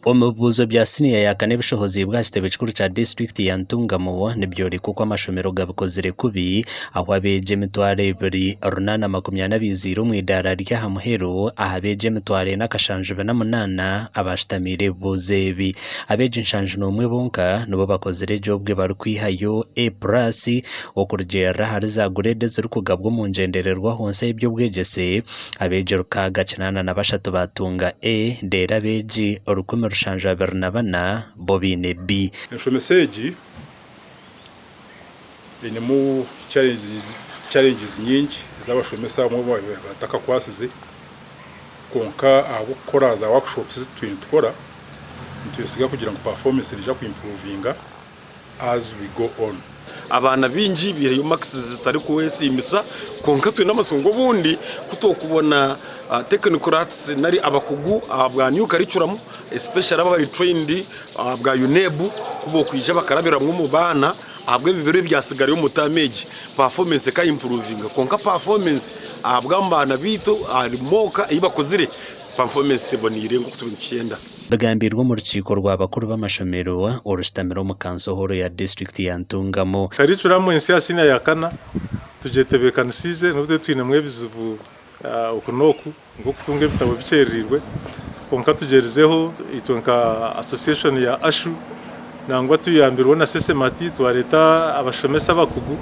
Omubuzo bya siniya yakane bishohozi bwa kitebe kikuru cha district ya Ntungamo nibyori kuko amashomero gabukozire kubi aho abeje mitware ibiri runana makumyana biziro mu idara rya hamuhero ahabeje mitware nakashanjwe na munana abashitamire buzebi abeje inshanju nomwe bonka nubo bakozire jobwe bari kwihayo A+ okurugera hariza grade ziri kugabwa mu njendererwa honse ibyo bwegese abeje rukaga kinana na bashatu batunga A dera beji orukumi rushanja bernabana bobine B inshomeseji mu challenges nyinshi z'abashomesa mu bataka kwasize konka abukora za workshops twintukora ntuyesiga kugira ngo performance rija ku improvinga as we go on. Abana binji bireyo max zitari kuwesimisa konka twe namasongo bundi kutokubona technical arts nari abakugu abwa new curriculum especially abari trained abwa UNEB kubo kwija bakarabira mu bana abwe bibere byasigariyo mutameji performance ka improving konka performance abwa mbana bito ari moka ibakozire performance tebonire ngo kutubicyenda bagambirwa mu rukiko rw'abakuru b'amashomero urushitamiro mu kansohoro ya district ya Ntungamo curriculum ensi asina yakana tujetebekanisize n'ubwo twine mwebizubu ukunoku ngo kutunge bitabo bicerirwe konka tugerizeho itwenka association ya ASHU nangwa tuyambirwa na sesemati twa leta abashomesa bakugu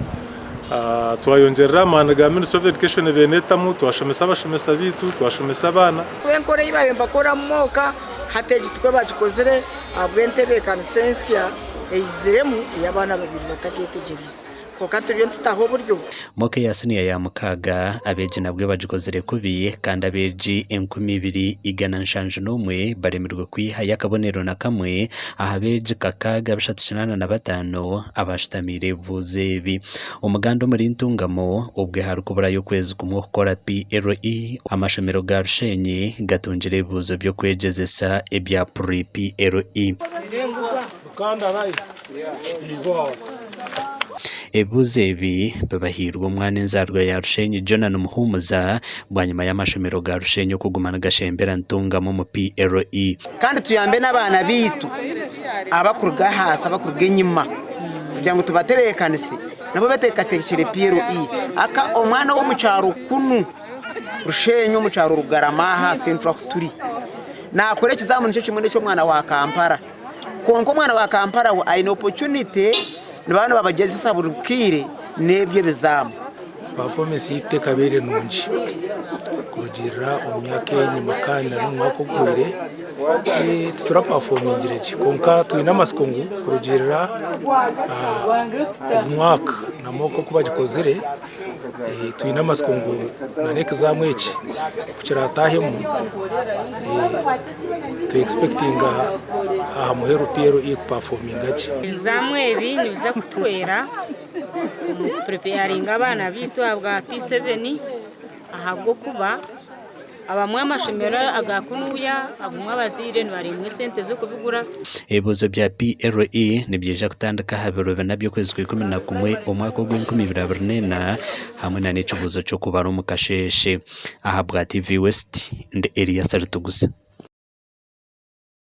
twayongerera amana ga Ministry of Education benetamu twashomesa abashomesa bitu twashomesa abana kwenkore ibaye mbakora moka hateje twe bagikozere abwentebekansensia eiziremu y'abana babiri batagetegereza kokaturiyo tutaho buryo moke ya siniya ya mukaga abeje nabwe bagikozere kubi kandi abeji 2291 baremirwe kwiha yakabonero na kamwe ahabeje kakaga 395 abashitamire buzebi umuganda muri Ntungamo ubwe hari kubura yo kwezi kumwe gukora PLE amashomero ga Rushenyi gatungire buzo byo kwegezesa ebya PLE ebuzebi babahirwa umwana inzarwa ya Rushenyi Jonan Muhumuza bwanyuma y'amashomero ga Rushenyi kugumana gashembera Ntungamo mu PLE kandi tuyambe n'abana bitu abakurga hasi abakurga inyuma kugira ngo tubatebekanise nabo batekatekere PLE aka omwana wo mu cyaro kunu Rushenyi mu cyaro Rugarama hasi central turi nakore kizamu nico kimwe cyo mwana wa Kampala konko mwana wa Kampala wa ine opportunity nabana babageze saburukire nebye bizamu performance yitekabere nunji kugira umyaka nyuma kandi n'umwaka gwire tura performing rege konka twina maskongu kugira umwaka namoko kubagikozire twina maskongu na nekizamu iki kugira atahemu to expecting muheru PLE performing ati bizamwe ebi niza kutwera preparing abana bitu abwa P7 ahabwo kuba abamwe amashomero agakunuya abumwe abazire bari mu sente zo kubigura ebuzo bya PLE nibyeje kutandika haberobe nabyo kwezi kwa 11 umwaka w'2024 hamwe na n'ikibuzo cyo kubara umukasheshe ahabwa TV West ndi Elias Rutugusa.